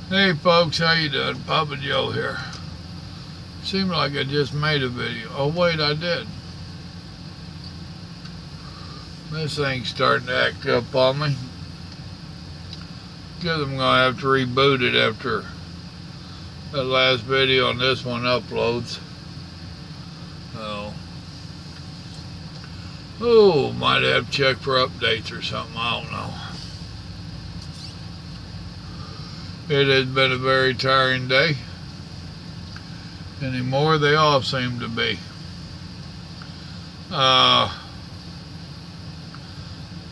Hey folks, how you doing? Papa Joe here. Seemed like I just made a video. Oh wait, I did. This thing's starting to act up on me. Guess I'm gonna have to reboot it after that last video on this one uploads. Oh, might have to check for updates or something, I don't know. It has been a very tiring day. Anymore, they all seem to be.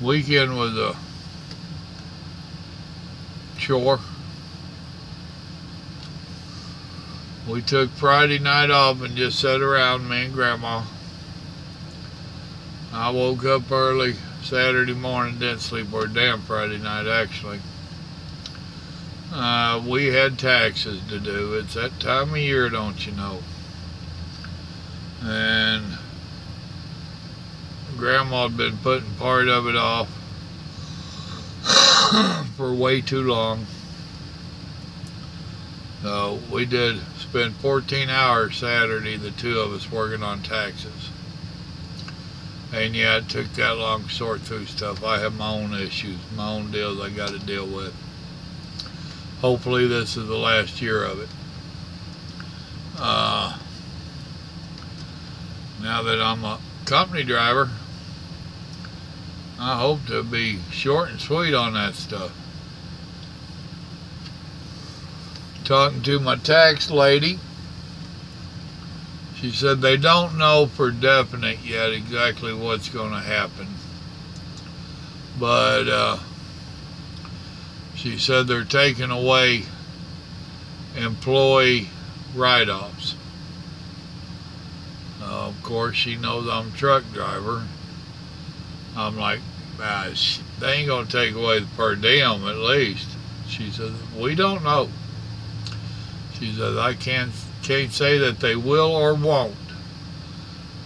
Weekend was a chore. We took Friday night off and just sat around, me and Grandma. I woke up early Saturday morning, didn't sleep or damn Friday night actually. We had taxes to do. It's that time of year, don't you know? And Grandma had been putting part of it off for way too long. So we did spend 14 hours Saturday, the two of us, working on taxes. And yeah, it took that long to sort through stuff. I have my own issues, my own deals I got to deal with. Hopefully this is the last year of it. Now that I'm a company driver, I hope to be short and sweet on that stuff. Talking to my tax lady, she said they don't know for definite yet exactly what's going to happen. But she said they're taking away employee write-offs. Of course, she knows I'm a truck driver. I'm like, they ain't going to take away the per diem at least. She says, we don't know. She says, I can't say that they will or won't.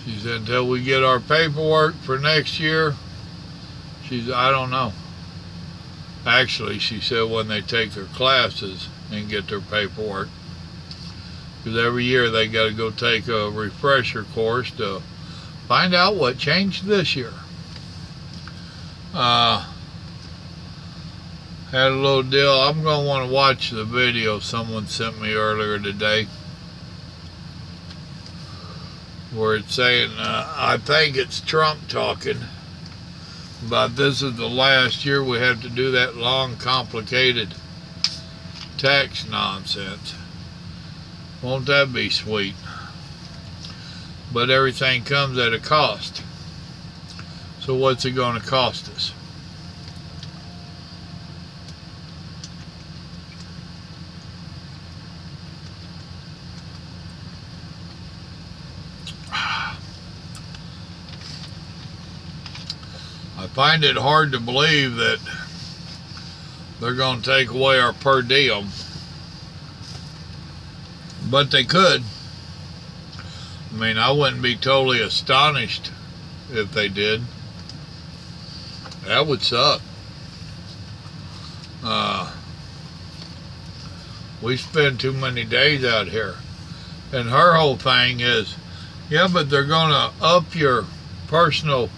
She said, until we get our paperwork for next year, she said, I don't know. Actually, she said when they take their classes and get their paperwork. Because every year they got to go take a refresher course to find out what changed this year. Had a little deal. I'm going to want to watch the video someone sent me earlier today, where it's saying, I think it's Trump talking about this is the last year we have to do that long, complicated tax nonsense. Won't that be sweet? But everything comes at a cost. So what's it going to cost us? I find it hard to believe that they're going to take away our per diem, but they could. I mean, I wouldn't be totally astonished if they did. That would suck. We spend too many days out here. And her whole thing is, yeah, but they're going to up your personal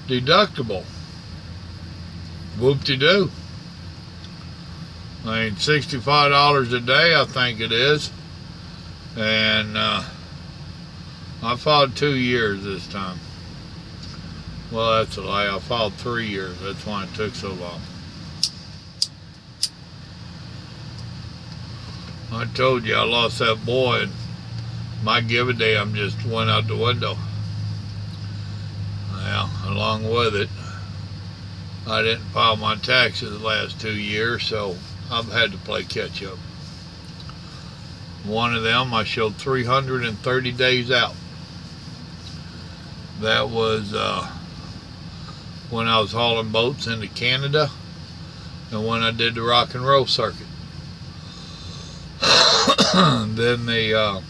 deductible. Whoop-de-doo. I mean, $65 a day, I think it is. And I filed 2 years this time. Well, that's a lie. I filed 3 years. That's why it took so long. I told you I lost that boy, and my give a damn just went out the window. Well, along with it, I didn't file my taxes the last 2 years, so I've had to play catch up. One of them, I showed 330 days out. That was when I was hauling boats into Canada and when I did the rock and roll circuit. Then the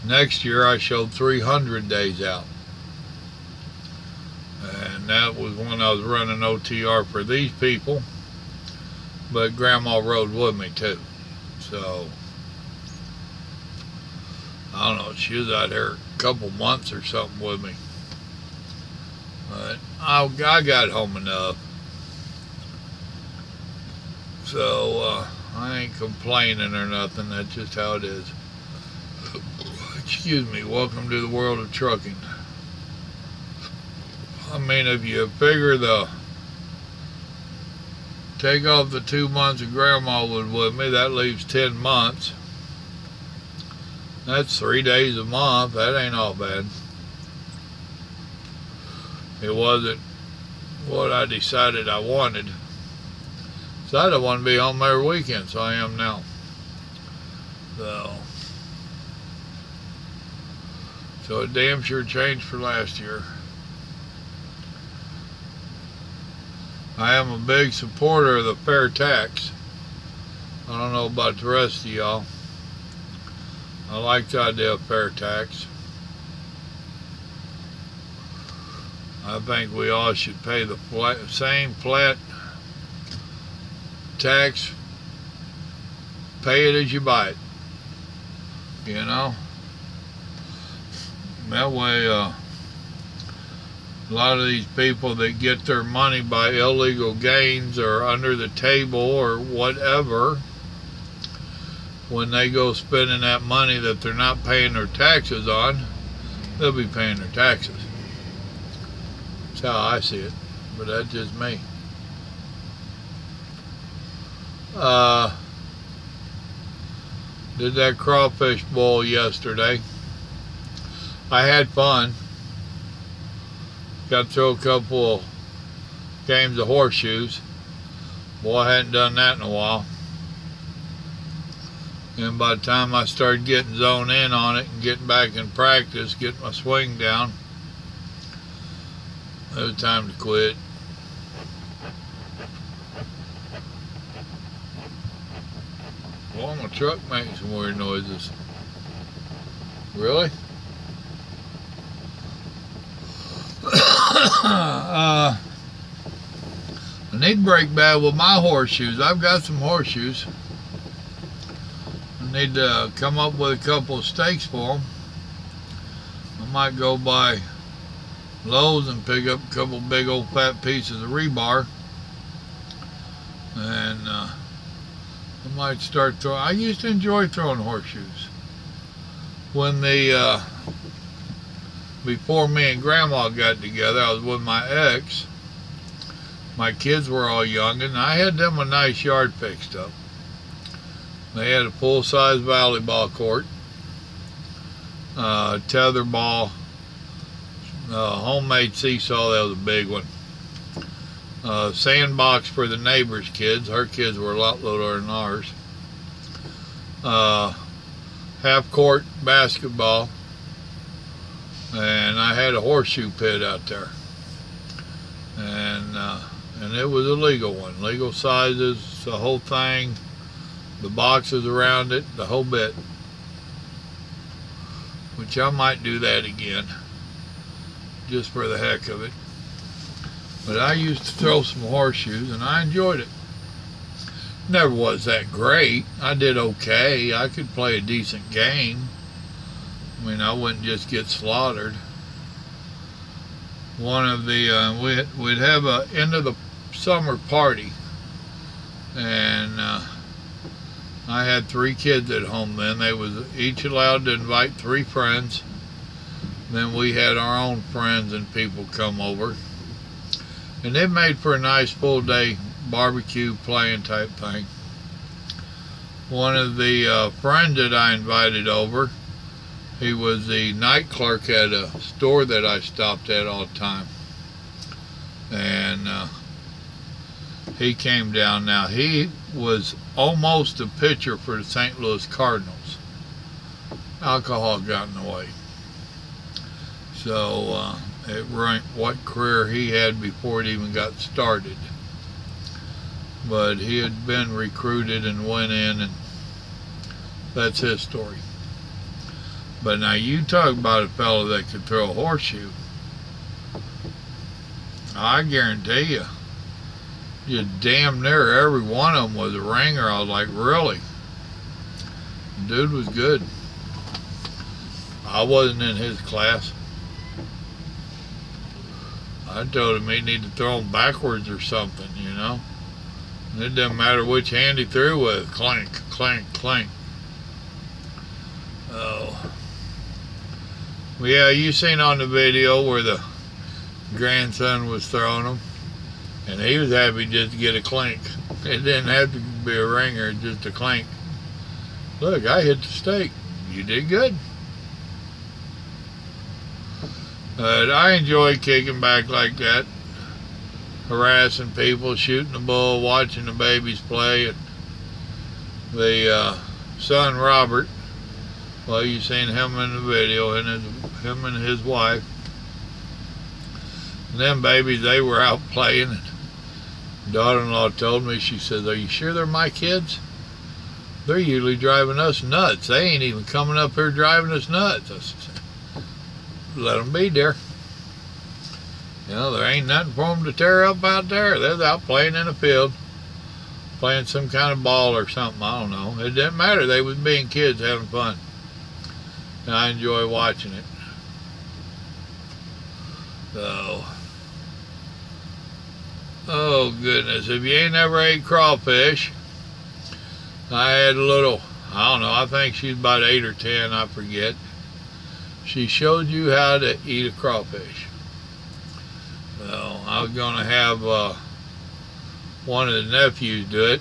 next year I showed 300 days out. And that was when I was running OTR for these people. but Grandma rode with me too. So I don't know, she was out here a couple months or something with me. But I got home enough. So I ain't complaining or nothing. That's just how it is. Excuse me. Welcome to the world of trucking. I mean, if you figure take off the 2 months that Grandma was with me, that leaves 10 months. That's 3 days a month. That ain't all bad. It wasn't what I decided I wanted. Decided I wanted to be home every weekend, so I am now. So it damn sure changed for last year. I am a big supporter of the fair tax. I don't know about the rest of y'all. I like the idea of fair tax. I think we all should pay the same flat tax. Pay it as you buy it. You know? That way, a lot of these people that get their money by illegal gains or under the table or whatever, when they go spending that money that they're not paying their taxes on, they'll be paying their taxes. That's how I see it, but that's just me. Did that crawfish boil yesterday. I had fun. Got to throw a couple of games of horseshoes. Boy, I hadn't done that in a while. And by the time I started getting zoned in on it and getting back in practice, getting my swing down, it was time to quit. Well, my truck makes some weird noises. Really? I need to break bad with my horseshoes. I've got some horseshoes. I need to come up with a couple of stakes for them. I might go by Lowe's and pick up a couple big old fat pieces of rebar. And I might start throwing. I used to enjoy throwing horseshoes. When before me and Grandma got together, I was with my ex. My kids were all young, and I had them a nice yard fixed up. They had a full-size volleyball court, tetherball, homemade seesaw, that was a big one. Sandbox for the neighbor's kids. Her kids were a lot littler than ours. Half-court basketball. And I had a horseshoe pit out there. And it was a legal one. Legal sizes, the whole thing, the boxes around it, the whole bit. Which I might do that again, just for the heck of it. But I used to throw some horseshoes and I enjoyed it. Never was that great. I did okay. I could play a decent game. I mean, I wouldn't just get slaughtered. One of the, we'd have a end of the summer party. And I had 3 kids at home then. They was each allowed to invite 3 friends. Then we had our own friends and people come over. And it made for a nice full day barbecue playing type thing. One of the friends that I invited over, he was the night clerk at a store that I stopped at all the time. And he came down. Now, he was almost a pitcher for the St. Louis Cardinals. Alcohol got in the way. So it ranked what career he had before it even got started. But he had been recruited and went in, and that's his story. But now you talk about a fellow that could throw a horseshoe. I guarantee you, You damn near every one of them was a ringer. I was like, really? Dude was good. I wasn't in his class. I told him he needed to throw them backwards or something, you know. And it didn't matter which hand he threw with. Clank, clank, clank. Oh. Well, yeah, you seen on the video where the grandson was throwing them. And he was happy just to get a clink. It didn't have to be a ringer, just a clink. Look, I hit the stake. You did good. But I enjoy kicking back like that. Harassing people, shooting the bull, watching the babies play. And the son, Robert, well, you seen him in the video, and him and his wife. And them babies, they were out playing. And daughter-in-law told me, she said, "Are you sure they're my kids? They're usually driving us nuts. They ain't even coming up here driving us nuts." I said, let them be there. You know, there ain't nothing for them to tear up out there. They're out playing in the field, playing some kind of ball or something. I don't know. It didn't matter. They was being kids having fun. And I enjoy watching it. So, oh goodness, if you ain't ever ate crawfish, I had a little, I don't know, I think she's about 8 or 10, I forget. She showed you how to eat a crawfish. So I was going to have one of the nephews do it.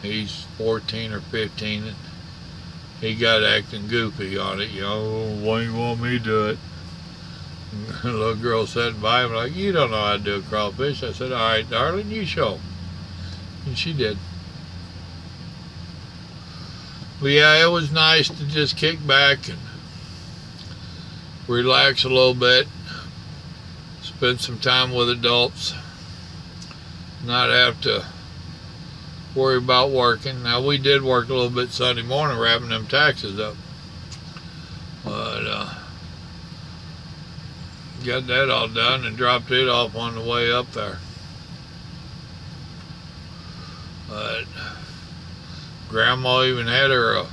He's 14 or 15, and he got acting goofy on it. You know, why you want me to do it? The little girl sat by him like, "You don't know how to do a crawfish." I said, "All right, darling, you show him." And she did. But yeah, it was nice to just kick back and relax a little bit, spend some time with adults, not have to worry about working. Now, we did work a little bit Sunday morning wrapping them taxes up, but got that all done and dropped it off on the way up there. But Grandma even had her a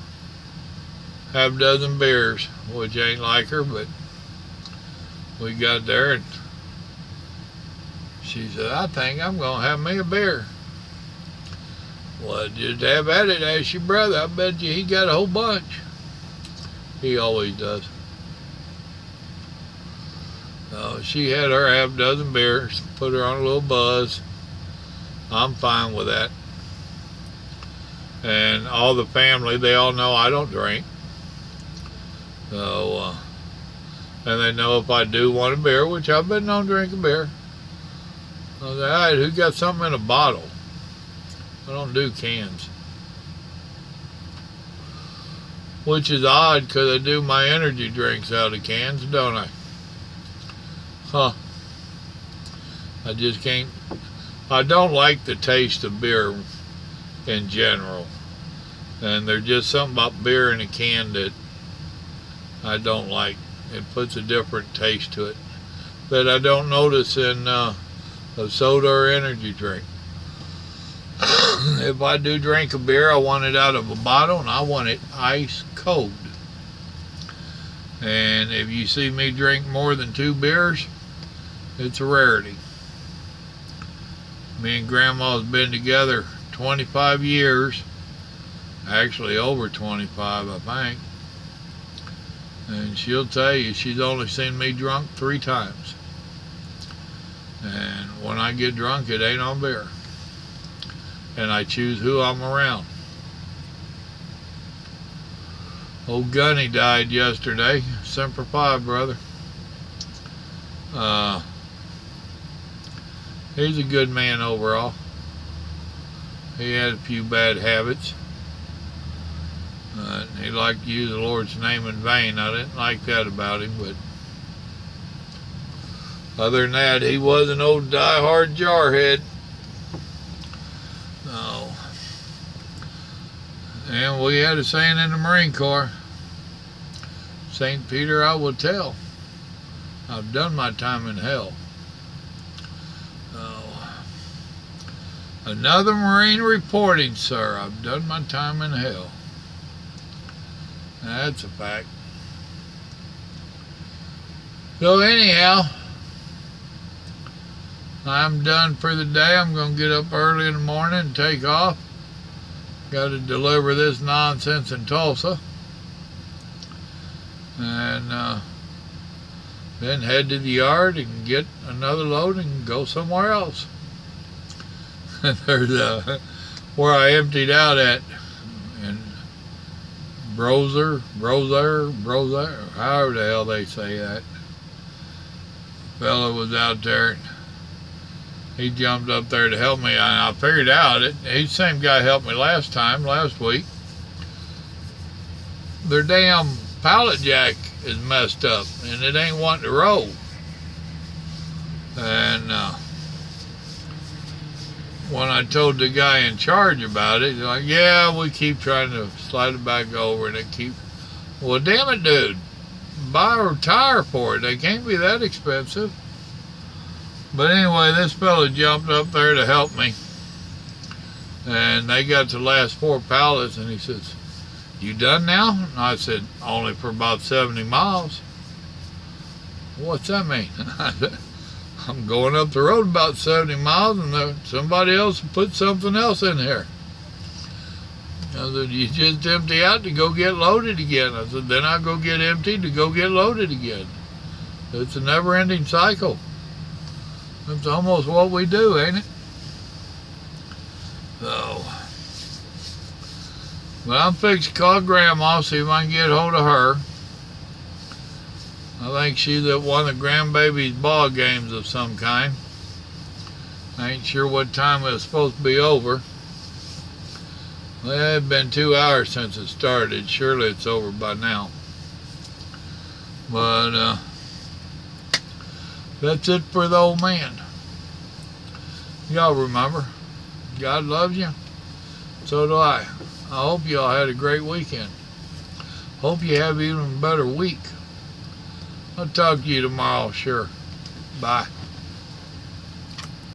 half dozen beers, which ain't like her, but we got there and she said, "I think I'm gonna have me a beer." Well, just have at it, ask your brother. I bet you he got a whole bunch. He always does. She had her half dozen beers, put her on a little buzz. I'm fine with that. And all the family, they all know I don't drink. So, and they know if I do want a beer, which I've been known to drink a beer, I'll say, "All right, who got something in a bottle?" I don't do cans. Which is odd, because I do my energy drinks out of cans, don't I? Huh. I just can't. I don't like the taste of beer in general. And there's just something about beer in a can that I don't like. It puts a different taste to it that I don't notice in a soda or energy drink. If I do drink a beer, I want it out of a bottle and I want it ice cold. And if you see me drink more than 2 beers, it's a rarity. Me and Grandma's been together 25 years. Actually over 25, I think. And she'll tell you she's only seen me drunk 3 times. And when I get drunk, it ain't on beer. And I choose who I'm around. Old Gunny died yesterday. Semper Fi, brother. He's a good man overall. He had a few bad habits. He liked to use the Lord's name in vain. I didn't like that about him, but other than that, he was an old die-hard jarhead. Oh. And we had a saying in the Marine Corps, "St. Peter, I will tell. I've done my time in hell." Oh. Another Marine reporting, sir. I've done my time in hell. That's a fact. So anyhow, I'm done for the day. I'm going to get up early in the morning and take off. Got to deliver this nonsense in Tulsa. And then head to the yard and get another load and go somewhere else. There's where I emptied out at in Brozer, however the hell they say that. Fella was out there. He jumped up there to help me, and I figured out it. He's the same guy helped me last week. Their damn pallet jack is messed up, and it ain't wanting to roll. And when I told the guy in charge about it, he's like, yeah, we keep trying to slide it back over, and it keep. Well, damn it, dude. Buy a tire for it. They can't be that expensive. But anyway, this fella jumped up there to help me. And they got the last 4 pallets, and he says, you done now? And I said, only for about 70 miles. What's that mean? I said, I'm going up the road about 70 miles, and somebody else put something else in here. I said, you just empty out to go get loaded again. I said, then I go get emptied to go get loaded again. It's a never-ending cycle. That's almost what we do, ain't it? So, but I'm fixing to call Grandma, see if I can get hold of her. I think she's at one of the grandbaby's ball games of some kind. I ain't sure what time it was supposed to be over. Well, it's been 2 hours since it started. Surely it's over by now. But that's it for the old man. Y'all remember, God loves you. So do I. I hope y'all had a great weekend. Hope you have an even better week. I'll talk to you tomorrow, sure. Bye.